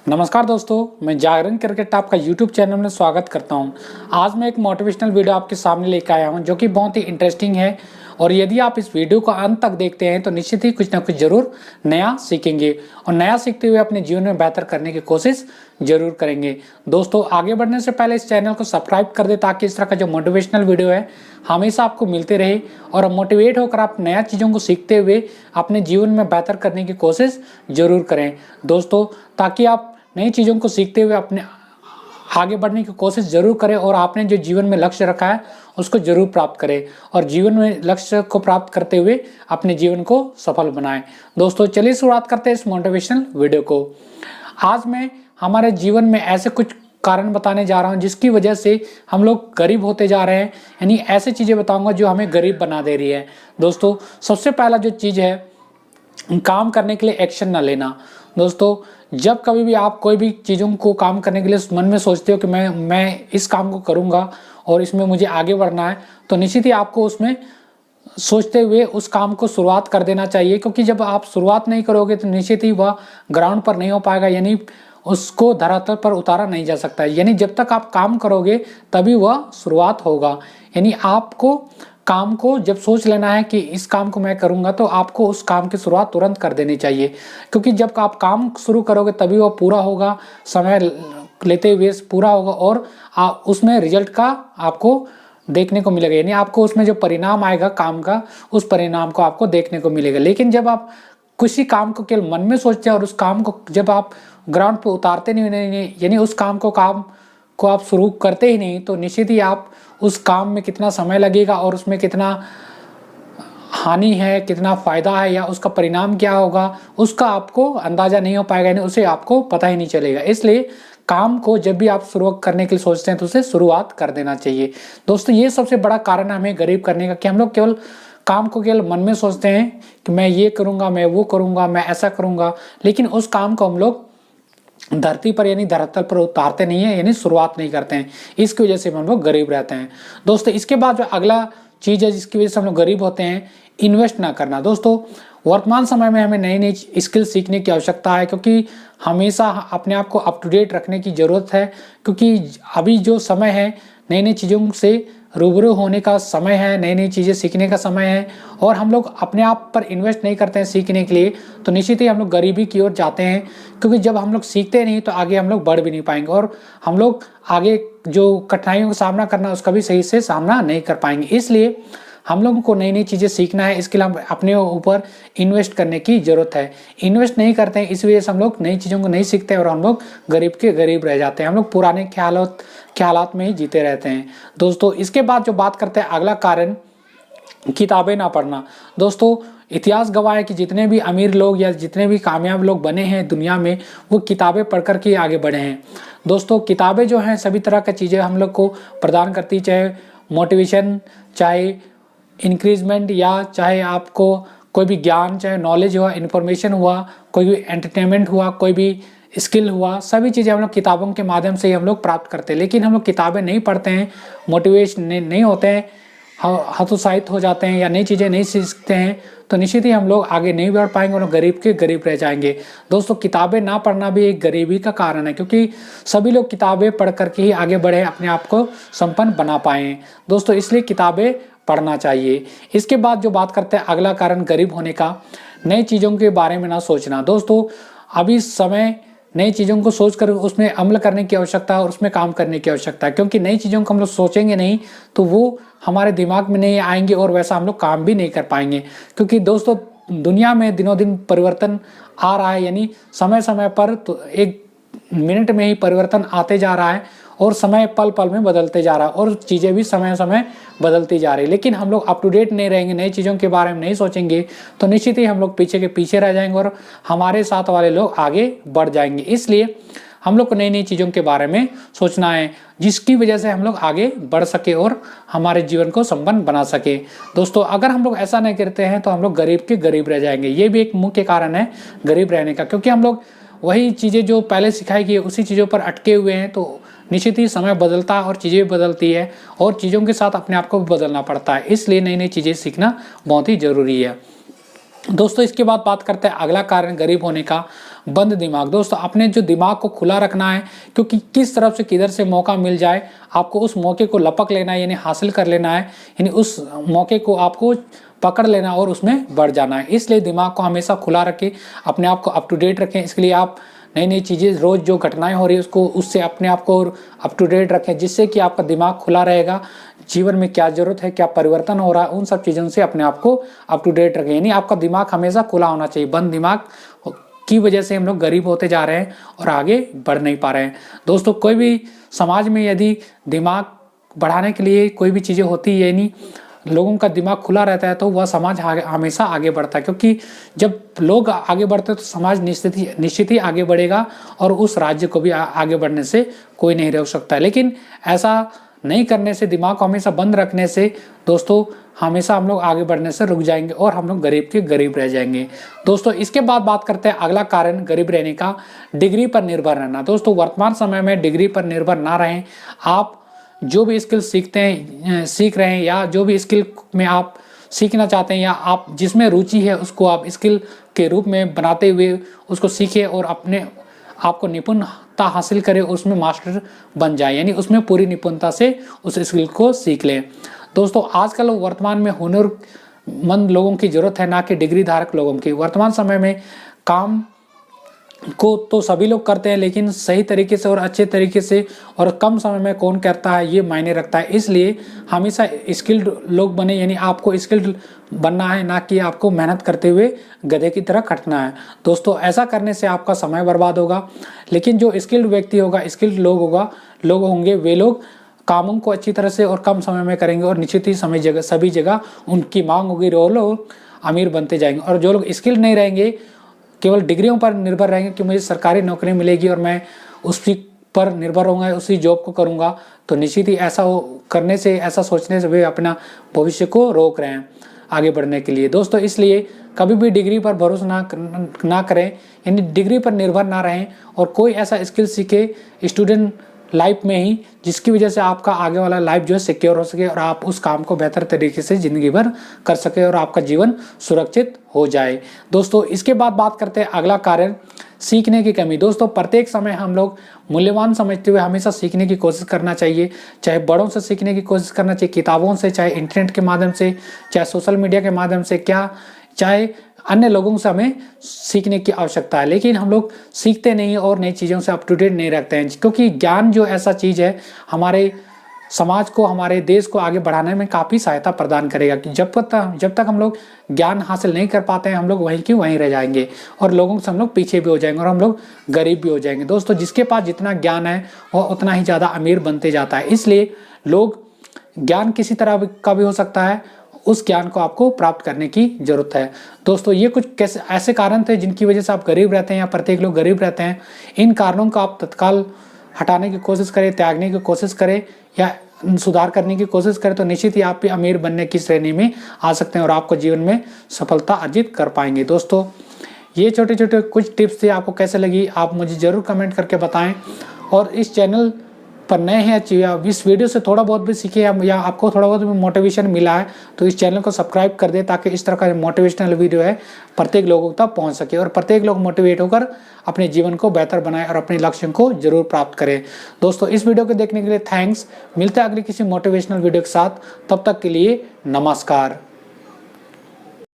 नमस्कार दोस्तों, मैं जागरण क्रिकेट आपका यूट्यूब चैनल में स्वागत करता हूं। आज मैं एक मोटिवेशनल वीडियो आपके सामने लेकर आया हूं जो कि बहुत ही इंटरेस्टिंग है और यदि आप इस वीडियो को अंत तक देखते हैं तो निश्चित ही कुछ ना कुछ जरूर नया सीखेंगे और नया सीखते हुए अपने जीवन में बेहतर करने की कोशिश जरूर करेंगे। दोस्तों, आगे बढ़ने से पहले इस चैनल को सब्सक्राइब कर दे ताकि इस तरह का जो मोटिवेशनल वीडियो है हमेशा आपको मिलते रहे और मोटिवेट होकर आप नया चीज़ों को सीखते हुए अपने जीवन में बेहतर करने की कोशिश जरूर करें। दोस्तों, ताकि आप नई चीज़ों को सीखते हुए अपने आगे बढ़ने की कोशिश जरूर करें और आपने जो जीवन में लक्ष्य रखा है उसको जरूर प्राप्त करें और जीवन में लक्ष्य को प्राप्त करते हुए अपने जीवन को सफल बनाएं। दोस्तों, चलिए शुरुआत करते हैं इस मोटिवेशनल वीडियो को। आज मैं हमारे जीवन में ऐसे कुछ कारण बताने जा रहा हूं जिसकी वजह से हम लोग गरीब होते जा रहे हैं, यानी ऐसी चीज़ें बताऊंगा जो हमें गरीब बना दे रही है। दोस्तों, सबसे पहला जो चीज़ है, काम करने के लिए एक्शन ना लेना। दोस्तों, जब कभी भी आप कोई भी चीज़ों को काम करने के लिए मन में सोचते हो कि मैं इस काम को करूँगा और इसमें मुझे आगे बढ़ना है, तो निश्चित ही आपको उसमें सोचते हुए उस काम को शुरुआत कर देना चाहिए, क्योंकि जब आप शुरुआत नहीं करोगे तो निश्चित ही वह ग्राउंड पर नहीं हो पाएगा, यानी उसको धरातल पर उतारा नहीं जा सकता। यानी जब तक आप काम करोगे तभी वह शुरुआत होगा। यानी आपको काम को जब सोच लेना है कि इस काम को मैं करूंगा तो आपको उस काम की शुरुआत तुरंत कर देनी चाहिए, क्योंकि जब आप काम शुरू करोगे तभी वो पूरा होगा, समय लेते हुए पूरा होगा और उसमें रिजल्ट का आपको देखने को मिलेगा, यानी आपको उसमें जो परिणाम आएगा काम का, उस परिणाम को आपको देखने को मिलेगा। लेकिन जब आप किसी काम को केवल मन में सोचते हैं और उस काम को जब आप ग्राउंड पर उतारते नहीं, यानी उस काम को आप शुरू करते ही नहीं, तो निश्चित ही आप उस काम में कितना समय लगेगा और उसमें कितना हानि है, कितना फायदा है या उसका परिणाम क्या होगा, उसका आपको अंदाजा नहीं हो पाएगा, यानी उसे आपको पता ही नहीं चलेगा। इसलिए काम को जब भी आप शुरू करने के लिए सोचते हैं तो उसे शुरुआत कर देना चाहिए। दोस्तों, ये सबसे बड़ा कारण है हमें गरीब करने का कि हम लोग केवल काम को केवल मन में सोचते हैं कि मैं ये करूँगा, मैं वो करूँगा, मैं ऐसा करूँगा, लेकिन उस काम को हम लोग धरती पर यानी धरातल पर उतारते नहीं है, यानी शुरुआत नहीं करते हैं। इसकी वजह से हम लोग गरीब रहते हैं। दोस्तों, इसके बाद जो अगला चीज़ है जिसकी वजह से हम लोग गरीब होते हैं, इन्वेस्ट ना करना। दोस्तों, वर्तमान समय में हमें नई नई स्किल सीखने की आवश्यकता है, क्योंकि हमेशा अपने आप को अप टू डेट रखने की ज़रूरत है, क्योंकि अभी जो समय है नई नई चीज़ों से रूबरू होने का समय है, नई नई चीज़ें सीखने का समय है और हम लोग अपने आप पर इन्वेस्ट नहीं करते हैं सीखने के लिए, तो निश्चित ही हम लोग गरीबी की ओर जाते हैं, क्योंकि जब हम लोग सीखते नहीं तो आगे हम लोग बढ़ भी नहीं पाएंगे और हम लोग आगे जो कठिनाइयों का सामना करना उसका भी सही से सामना नहीं कर पाएंगे। इसलिए हम लोगों को नई नई चीज़ें सीखना है, इसके लिए हम अपने ऊपर इन्वेस्ट करने की ज़रूरत है। इन्वेस्ट नहीं करते हैं, इस वजह से हम लोग नई चीज़ों को नहीं सीखते और हम लोग गरीब के गरीब रह जाते हैं, हम लोग पुराने ख्यालात में ही जीते रहते हैं। दोस्तों, इसके बाद जो बात करते हैं अगला कारण, किताबें ना पढ़ना। दोस्तों, इतिहास गवाह है कि जितने भी अमीर लोग या जितने भी कामयाब लोग बने हैं दुनिया में, वो किताबें पढ़कर के आगे बढ़े हैं। दोस्तों, किताबें जो हैं सभी तरह की चीज़ें हम लोग को प्रदान करती, चाहे मोटिवेशन, चाहे इंक्रीजमेंट या चाहे आपको कोई भी ज्ञान, चाहे नॉलेज हुआ, इन्फॉर्मेशन हुआ, कोई भी एंटरटेनमेंट हुआ, कोई भी स्किल हुआ, सभी चीज़ें हम लोग किताबों के माध्यम से ही हम लोग प्राप्त करते हैं। लेकिन हम लोग किताबें नहीं पढ़ते हैं, मोटिवेशन नहीं होते हैं, हतोत्साहित हो जाते हैं या नई चीज़ें नहीं सीखते हैं, तो निश्चित ही हम लोग आगे नहीं बढ़ पाएंगे और गरीब के गरीब रह जाएंगे। दोस्तों, किताबें ना पढ़ना भी एक गरीबी का कारण है, क्योंकि सभी लोग किताबें पढ़ करके ही आगे बढ़े, अपने आप को संपन्न बना पाएँ। दोस्तों, इसलिए किताबें पढ़ना चाहिए। इसके बाद जो बात करते हैं अगला कारण गरीब होने का, नई चीज़ों के बारे में ना सोचना। दोस्तों, अभी समय नई चीज़ों को सोचकर उसमें अमल करने की आवश्यकता है और उसमें काम करने की आवश्यकता है, क्योंकि नई चीज़ों को हम लोग सोचेंगे नहीं तो वो हमारे दिमाग में नहीं आएंगे और वैसा हम लोग काम भी नहीं कर पाएंगे। क्योंकि दोस्तों, दुनिया में दिनों दिन परिवर्तन आ रहा है, यानी समय समय पर तो एक मिनट में ही परिवर्तन आते जा रहा है और समय पल पल में बदलते जा रहा है और चीज़ें भी समय समय बदलती जा रही है। लेकिन हम लोग अप टू डेट नहीं रहेंगे, नई चीज़ों के बारे में नहीं सोचेंगे, तो निश्चित ही हम लोग पीछे के पीछे रह जाएंगे और हमारे साथ वाले लोग आगे बढ़ जाएंगे। इसलिए हम लोग को नई नई चीज़ों के बारे में सोचना है, जिसकी वजह से हम लोग आगे बढ़ सके और हमारे जीवन को संपन्न बना सके। दोस्तों, अगर हम लोग ऐसा नहीं करते हैं तो हम लोग गरीब के गरीब रह जाएंगे। ये भी एक मुख्य कारण है गरीब रहने का, क्योंकि हम लोग वही चीज़ें जो पहले सिखाई गई उसी चीज़ों पर अटके हुए हैं, तो निश्चित ही समय बदलता है और चीज़ें भी बदलती है और चीज़ों के साथ अपने आप को भी बदलना पड़ता है। इसलिए नई नई चीज़ें सीखना बहुत ही ज़रूरी है। दोस्तों, इसके बाद बात करते हैं अगला कारण गरीब होने का, बंद दिमाग। दोस्तों अपने जो दिमाग को खुला रखना है, क्योंकि किस तरफ से किधर से मौका मिल जाए आपको उस मौके को लपक लेना है, यानी हासिल कर लेना है, यानी उस मौके को आपको पकड़ लेना और उसमें बढ़ जाना है। इसलिए दिमाग को हमेशा खुला रखें, अपने आप को अप टू डेट रखें। इसके लिए आप नई नई चीज़ें, रोज़ जो घटनाएं हो रही है उसको, उससे अपने आप को अप टू डेट रखें, जिससे कि आपका दिमाग खुला रहेगा। जीवन में क्या जरूरत है, क्या परिवर्तन हो रहा है, उन सब चीज़ों से अपने आप को अप टू डेट रखें। यानी आपका दिमाग हमेशा खुला होना चाहिए। बंद दिमाग की वजह से हम लोग गरीब होते जा रहे हैं और आगे बढ़ नहीं पा रहे हैं। दोस्तों कोई भी समाज में यदि दिमाग बढ़ाने के लिए कोई भी चीज़ें होती है, यानी लोगों का दिमाग खुला रहता है, तो वह समाज हमेशा आगे बढ़ता है। क्योंकि जब लोग आगे बढ़ते हैं तो समाज निश्चित ही आगे बढ़ेगा और उस राज्य को भी आगे बढ़ने से कोई नहीं रोक सकता। लेकिन ऐसा नहीं करने से, दिमाग को हमेशा बंद रखने से दोस्तों हमेशा हम लोग आगे बढ़ने से रुक जाएंगे और हम लोग गरीब के गरीब रह जाएंगे। दोस्तों इसके बाद बात करते हैं अगला कारण गरीब रहने का, डिग्री पर निर्भर रहना। दोस्तों वर्तमान समय में डिग्री पर निर्भर ना रहें। आप जो भी स्किल सीख रहे हैं या जो भी स्किल में आप सीखना चाहते हैं या आप जिसमें रुचि है उसको आप स्किल के रूप में बनाते हुए उसको सीखें और अपने आपको निपुणता हासिल करें, उसमें मास्टर बन जाए, यानी उसमें पूरी निपुणता से उस स्किल को सीख लें। दोस्तों आजकल वर्तमान में हुनरमंद लोगों की जरूरत है, ना कि डिग्री धारक लोगों की। वर्तमान समय में काम को तो सभी लोग करते हैं, लेकिन सही तरीके से और अच्छे तरीके से और कम समय में कौन करता है ये मायने रखता है। इसलिए हमेशा स्किल्ड लोग बने, यानी आपको स्किल्ड बनना है, ना कि आपको मेहनत करते हुए गधे की तरह खटना है। दोस्तों ऐसा करने से आपका समय बर्बाद होगा। लेकिन जो स्किल्ड व्यक्ति होगा, स्किल्ड लोग होंगे, वे लोग कामों को अच्छी तरह से और कम समय में करेंगे और निश्चित ही सभी जगह उनकी मांग होगी, लोग अमीर बनते जाएंगे। और जो लोग स्किल्ड नहीं रहेंगे, केवल डिग्रियों पर निर्भर रहेंगे कि मुझे सरकारी नौकरी मिलेगी और मैं उसी पर निर्भर रहूँगा, उसी जॉब को करूँगा, तो निश्चित ही ऐसा सोचने से वे अपना भविष्य को रोक रहे हैं आगे बढ़ने के लिए। दोस्तों इसलिए कभी भी डिग्री पर भरोसा ना करें, यानी डिग्री पर निर्भर ना रहें और कोई ऐसा स्किल सीखे स्टूडेंट लाइफ में ही, जिसकी वजह से आपका आगे वाला लाइफ जो है सिक्योर हो सके और आप उस काम को बेहतर तरीके से जिंदगी भर कर सके और आपका जीवन सुरक्षित हो जाए। दोस्तों इसके बाद बात करते हैं अगला कारण, सीखने की कमी। दोस्तों प्रत्येक समय हम लोग मूल्यवान समझते हुए हमेशा सीखने की कोशिश करना चाहिए। चाहे बड़ों से सीखने की कोशिश करना चाहिए, किताबों से, चाहे इंटरनेट के माध्यम से, चाहे सोशल मीडिया के माध्यम से, चाहे अन्य लोगों से हमें सीखने की आवश्यकता है। लेकिन हम लोग सीखते नहीं और नई चीज़ों से अप टू डेट नहीं रखते हैं, क्योंकि ज्ञान जो ऐसा चीज़ है हमारे समाज को, हमारे देश को आगे बढ़ाने में काफ़ी सहायता प्रदान करेगा। कि जब तक हम लोग ज्ञान हासिल नहीं कर पाते हैं, हम लोग वहीं के वहीं रह जाएंगे और लोगों से हम लोग पीछे भी हो जाएंगे और हम लोग गरीब भी हो जाएंगे। दोस्तों जिसके पास जितना ज्ञान है वह उतना ही ज़्यादा अमीर बनते जाता है। इसलिए लोग, ज्ञान किसी तरह का भी हो सकता है, उस ज्ञान को आपको प्राप्त करने की जरूरत है। दोस्तों ये कुछ ऐसे कारण थे जिनकी वजह से आप गरीब रहते हैं या प्रत्येक लोग गरीब रहते हैं। इन कारणों को आप तत्काल हटाने की कोशिश करें, त्यागने की कोशिश करें या सुधार करने की कोशिश करें, तो निश्चित ही आप भी अमीर बनने की श्रेणी में आ सकते हैं और आपको जीवन में सफलता अर्जित कर पाएंगे। दोस्तों ये छोटे छोटे कुछ टिप्स थे, आपको कैसे लगी आप मुझे ज़रूर कमेंट करके बताएं। और इस चैनल पर नए हैं या इस वीडियो से थोड़ा बहुत भी सीखे या आपको थोड़ा बहुत भी मोटिवेशन मिला है, तो इस चैनल को सब्सक्राइब कर दें, ताकि इस तरह का मोटिवेशनल वीडियो है प्रत्येक लोगों तक पहुंच सके और प्रत्येक लोग मोटिवेट होकर अपने जीवन को बेहतर बनाएं और अपने लक्ष्यों को जरूर प्राप्त करें। दोस्तों इस वीडियो को देखने के लिए थैंक्स। मिलते हैं अगली किसी मोटिवेशनल वीडियो के साथ, तब तक के लिए नमस्कार।